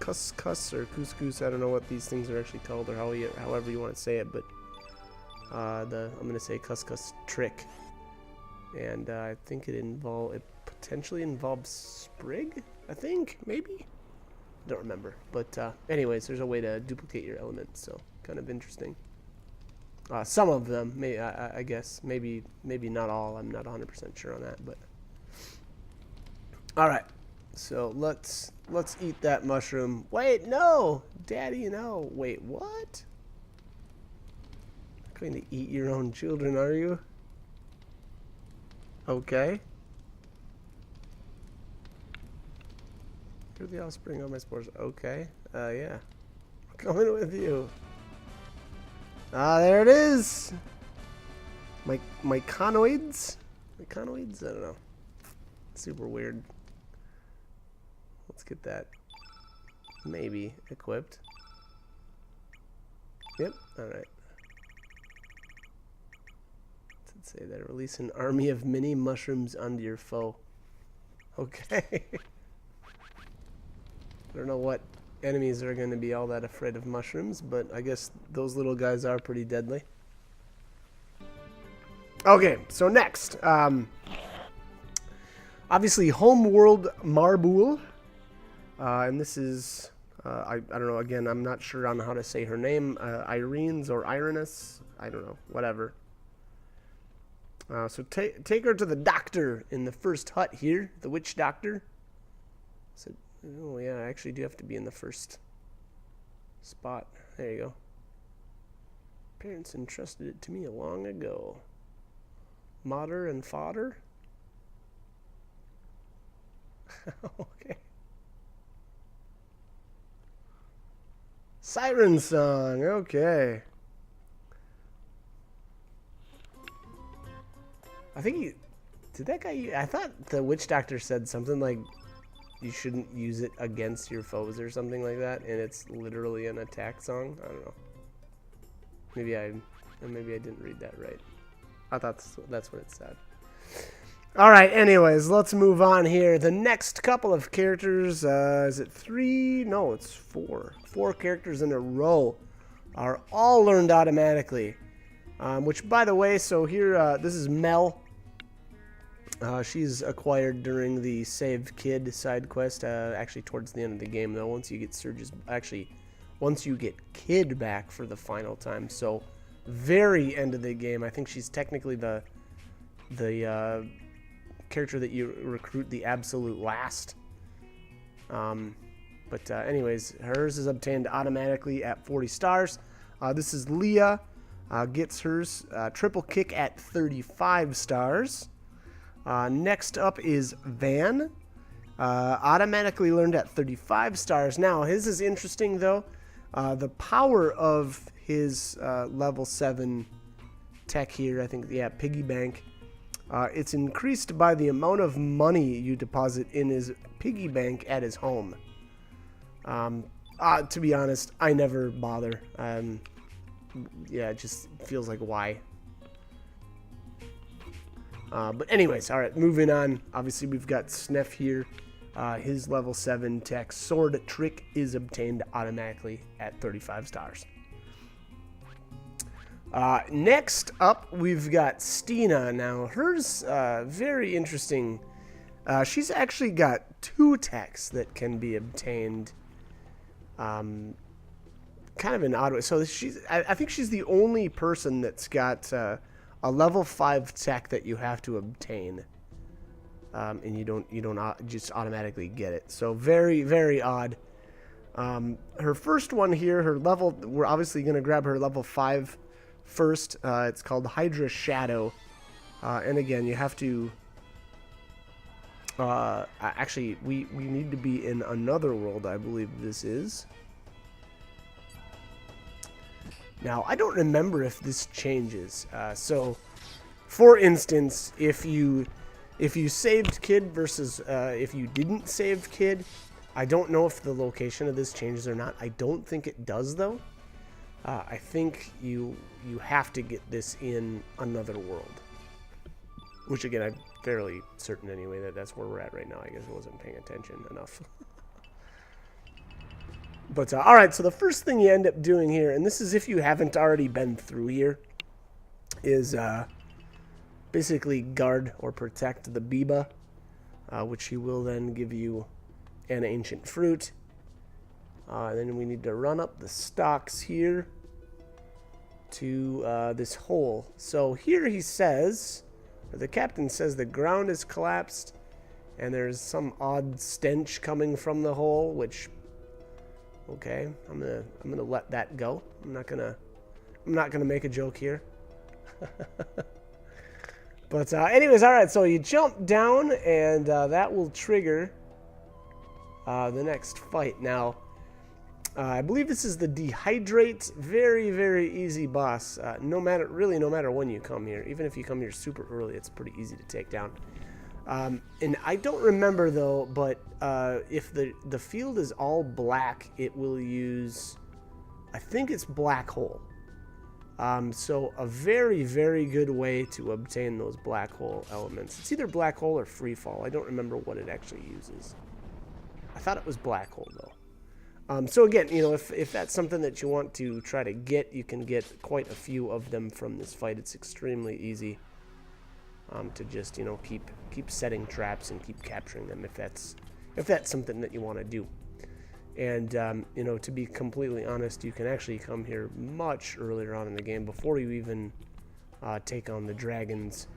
cuscus or couscous. I don't know what these things are actually called or however you want to say it, but I'm going to say cuscus trick. And I think it potentially involves Sprig, I think, maybe? Don't remember. But anyways, there's a way to duplicate your elements, so kind of interesting. Some of them, I guess, maybe not all. I'm not 100% sure on that, but all right. So let's eat that mushroom. Wait, no, Daddy, no. Wait, what? You're going to eat your own children, are you? Okay. You're the offspring of my spores. Okay. Yeah. I'm coming with you. There it is. Myconoids? Myconoids? I don't know. Super weird. Let's get that maybe equipped. Yep. Alright. What's it say there? Release an army of mini mushrooms onto your foe. Okay. I don't know what enemies are going to be all that afraid of mushrooms, but I guess those little guys are pretty deadly. Okay, so next. Obviously, Homeworld Marboul. And this is, I don't know, again, I'm not sure on how to say her name. Irene's or Irenes? I don't know, whatever. So take her to the doctor in the first hut here, the witch doctor. So, oh yeah, I actually do have to be in the first spot. There you go. Parents entrusted it to me long ago. Mater and fodder? Okay. Siren song, okay. I think did that guy, I thought the witch doctor said something like you shouldn't use it against your foes or something like that, and it's literally an attack song. I don't know. Maybe I didn't read that right. I thought that's what it said. All right, anyways, let's move on here. The next couple of characters, is it 3? No, it's 4. 4 characters in a row are all learned automatically. Which, by the way, so here, this is Mel. She's acquired during the Save Kid side quest, actually towards the end of the game, though, once you get Serge's... Actually, once you get Kid back for the final time, so very end of the game. I think she's technically the character that you recruit the absolute last. But anyways, hers is obtained automatically at 40 stars. This is Leah, gets hers triple kick at 35 stars. Next up is Van, automatically learned at 35 stars. Now, his is interesting, though. The power of his level 7 tech here, I think, yeah, Piggy Bank, it's increased by the amount of money you deposit in his piggy bank at his home. To be honest, I never bother. Yeah, it just feels like why. But anyways, all right, moving on. Obviously, we've got Sniff here. His level 7 tech sword trick is obtained automatically at 35 stars. Next up, we've got Steena. Now, hers, very interesting. She's actually got 2 techs that can be obtained, kind of an odd way. So I think she's the only person that's got a level 5 tech that you have to obtain, and you don't just automatically get it. So very, very odd. Her first one here, her level, we're obviously going to grab her level 5 first. It's called Hydra Shadow, and again, you have to actually we need to be in another world, I believe this is. Now, I don't remember if this changes. So for instance, if you saved Kid versus if you didn't save Kid, I don't know if the location of this changes or not. I don't think it does, though. I think you have to get this in another world, which again, I'm fairly certain anyway that that's where we're at right now. I guess I wasn't paying attention enough. But all right, so the first thing you end up doing here, and this is if you haven't already been through here, is basically guard or protect the Biba, which he will then give you an ancient fruit. Then we need to run up the stocks here to this hole. So here he says, the captain says, the ground is collapsed and there's some odd stench coming from the hole, which, okay, I'm gonna let that go. I'm not gonna make a joke here. But anyways, all right, so you jump down and that will trigger the next fight. Now, I believe this is the Dehydrate. Very, very easy boss. No matter when you come here, even if you come here super early, it's pretty easy to take down. And I don't remember though, but if the field is all black, it will use, I think it's Black Hole. So a very, very good way to obtain those Black Hole elements. It's either Black Hole or Free Fall. I don't remember what it actually uses. I thought it was Black Hole though. So again, you know, if that's something that you want to try to get, you can get quite a few of them from this fight. It's extremely easy to just, you know, keep setting traps and keep capturing them if that's something that you want to do. And you know, to be completely honest, you can actually come here much earlier on in the game before you even take on the dragons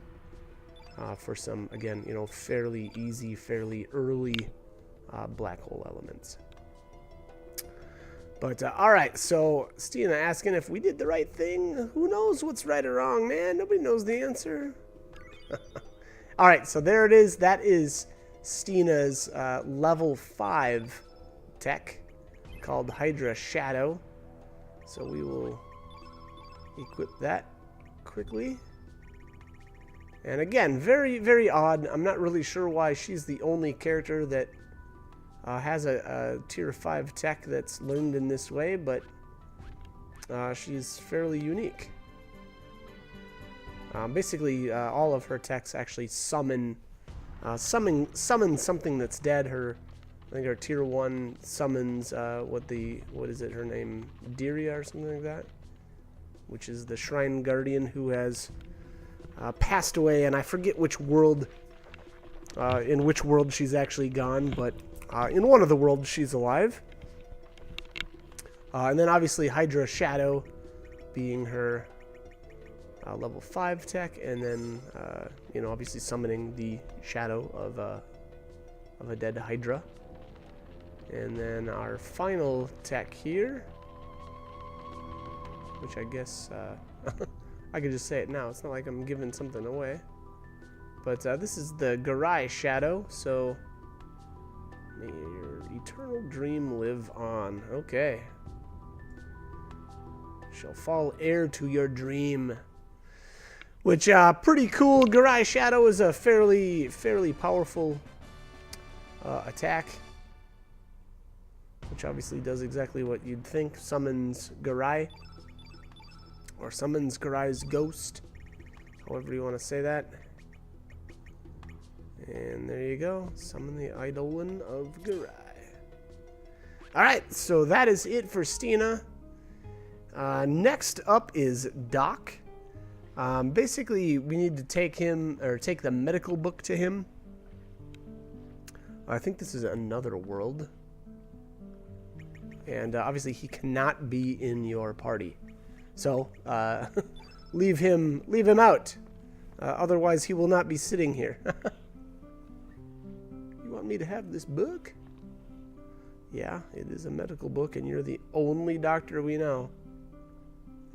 for some, again, you know, fairly easy, fairly early Black Hole elements. But, all right, so Steena asking if we did the right thing. Who knows what's right or wrong, man? Nobody knows the answer. All right, so there it is. That is Steena's level 5 tech called Hydra Shadow. So we will equip that quickly. And again, very, very odd. I'm not really sure why she's the only character that has a tier 5 tech that's learned in this way, but she's fairly unique. Basically, all of her techs actually summon something that's dead. I think her tier 1 summons what is it? Her name, Diria or something like that, which is the Shrine Guardian who has passed away, and I forget which world in which world she's actually gone, but in one of the worlds she's alive. And then obviously Hydra Shadow being her level 5 tech, and then you know, obviously summoning the shadow of a dead Hydra. And then our final tech here, which I guess I could just say it now. It's not like I'm giving something away. But this is the Garai Shadow, so may your eternal dream live on. Okay. Shall fall heir to your dream. Which, pretty cool. Garai Shadow is a fairly powerful attack. Which obviously does exactly what you'd think. Summons Garai. Or summons Garai's ghost. However you want to say that. And there you go. Summon the Eidolon of Garai. Alright, so that is it for Steena. Next up is Doc. Basically, we need to take him, or take the medical book to him. I think this is another world. And obviously he cannot be in your party. So, leave him out. Otherwise he will not be sitting here. You want me to have this book? Yeah, it is a medical book and you're the only doctor we know.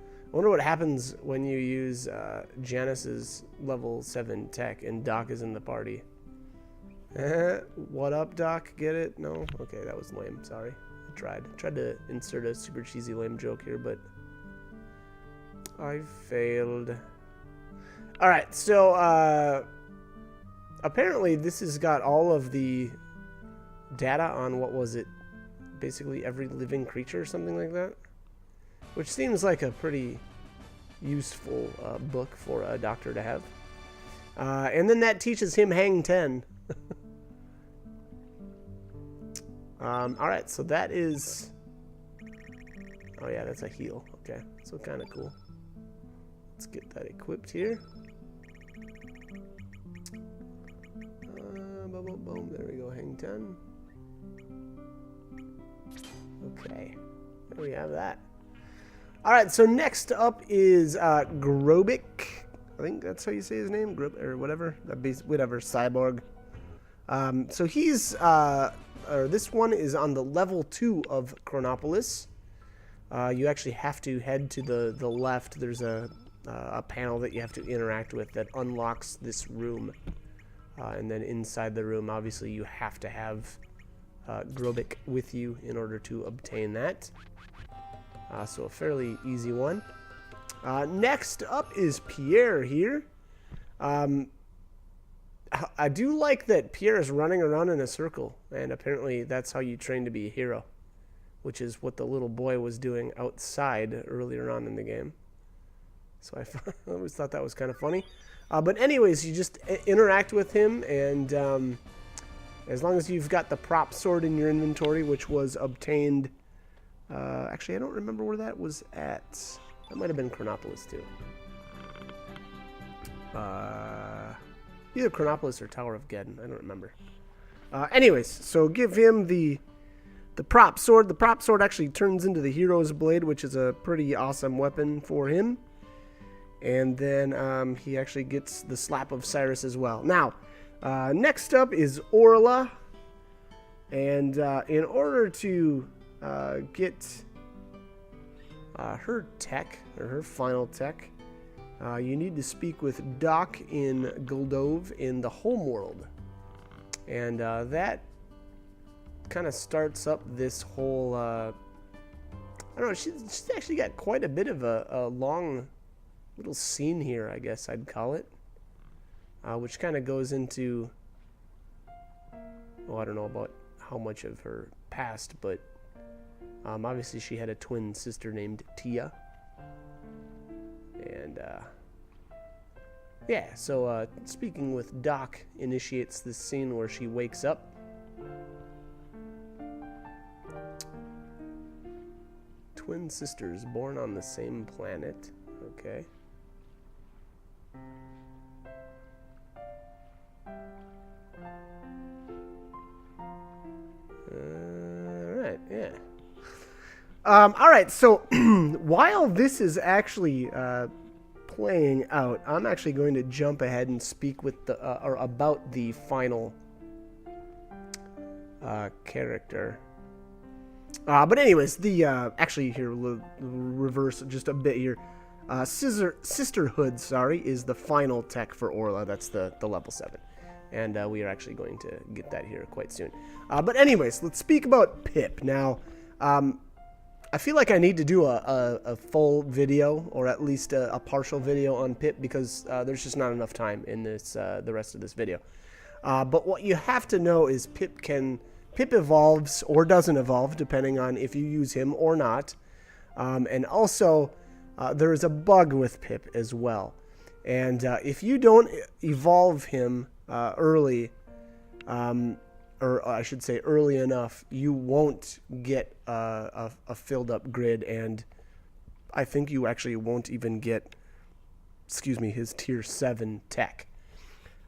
I wonder what happens when you use Janice's level 7 tech and Doc is in the party. What up, Doc? Get it? No? Okay, that was lame. Sorry. I tried to insert a super cheesy lame joke here, but I failed. Alright, so apparently this has got all of the data on, what was it? Basically every living creature or something like that. Which seems like a pretty useful book for a doctor to have. And then that teaches him Hang 10. Alright, so that is... Oh yeah, that's a heal. Okay, so kind of cool. Let's get that equipped here. Boom, boom, boom. There we go, Hang 10. Okay, there we have that. Alright, so next up is Gro Bukh. I think that's how you say his name, or whatever. Whatever, Cyborg. So he's, this one is on the level 2 of Chronopolis. You actually have to head to the left. There's a panel that you have to interact with that unlocks this room. And then inside the room, obviously, you have to have Gro Bukh with you in order to obtain that. So a fairly easy one. Next up is Pierre here. I do like that Pierre is running around in a circle, and apparently that's how you train to be a hero, which is what the little boy was doing outside earlier on in the game. So I always thought that was kind of funny. But anyways, you just interact with him, and as long as you've got the prop sword in your inventory, which was obtained... actually, I don't remember where that was at. That might have been Chronopolis, too. Either Chronopolis or Tower of Geddon. I don't remember. Anyways, so give him the prop sword. The prop sword actually turns into the hero's blade, which is a pretty awesome weapon for him. And then he actually gets the slap of Cyrus as well. Now, next up is Orla. And in order to get her tech, or her final tech, you need to speak with Doc in Guldove in the homeworld. And that kind of starts up this whole, I don't know, she's actually got quite a bit of a long little scene here, I guess I'd call it. Which kind of goes into, well, I don't know about how much of her past, but obviously she had a twin sister named Tia. And yeah, so speaking with Doc initiates this scene where she wakes up. Twin sisters born on the same planet. Okay. Yeah. All right, so while this is actually playing out, I'm actually going to jump ahead and speak with the or about the final character. But anyways, the actually here we'll reverse just a bit here. Sisterhood, sorry, is the final tech for Orla. That's the level 7. And we are actually going to get that here quite soon. But anyways, let's speak about Pip. Now, I feel like I need to do a full video, or at least a partial video on Pip, because there's just not enough time in this the rest of this video. But what you have to know is Pip evolves or doesn't evolve, depending on if you use him or not. And also, there is a bug with Pip as well. And if you don't evolve him early, or I should say early enough, you won't get a filled up grid, and I think you actually won't even get, his tier 7 tech.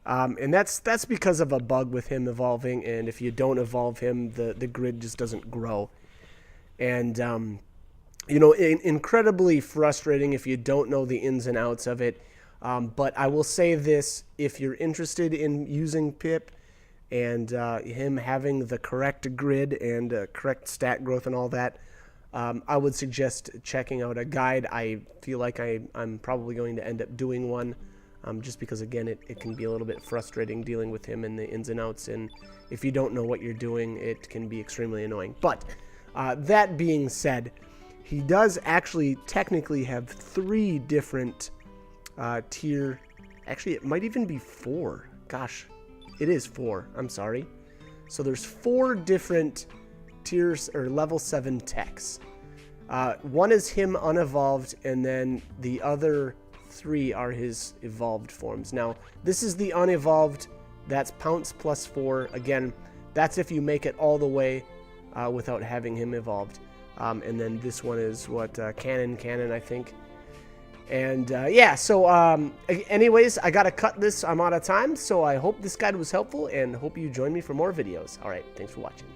And that's because of a bug with him evolving, and if you don't evolve him, the grid just doesn't grow. And, incredibly frustrating if you don't know the ins and outs of it. But I will say this, if you're interested in using Pip and him having the correct grid and correct stat growth and all that, I would suggest checking out a guide. I feel like I'm probably going to end up doing one, just because, again, it can be a little bit frustrating dealing with him and the ins and outs, and if you don't know what you're doing, it can be extremely annoying. But that being said, he does actually technically have 3 different tier, actually it might even be 4. Gosh, it is 4. I'm sorry. So there's 4 different tiers or level 7 techs. One is him unevolved, and then the other 3 are his evolved forms. Now, this is the unevolved. That's Pounce plus 4. Again, that's if you make it all the way without having him evolved. And then this one is what, Cannon, I think. And yeah, so anyways, I gotta cut this. I'm out of time, so I hope this guide was helpful, and hope you join me for more videos. All right, thanks for watching.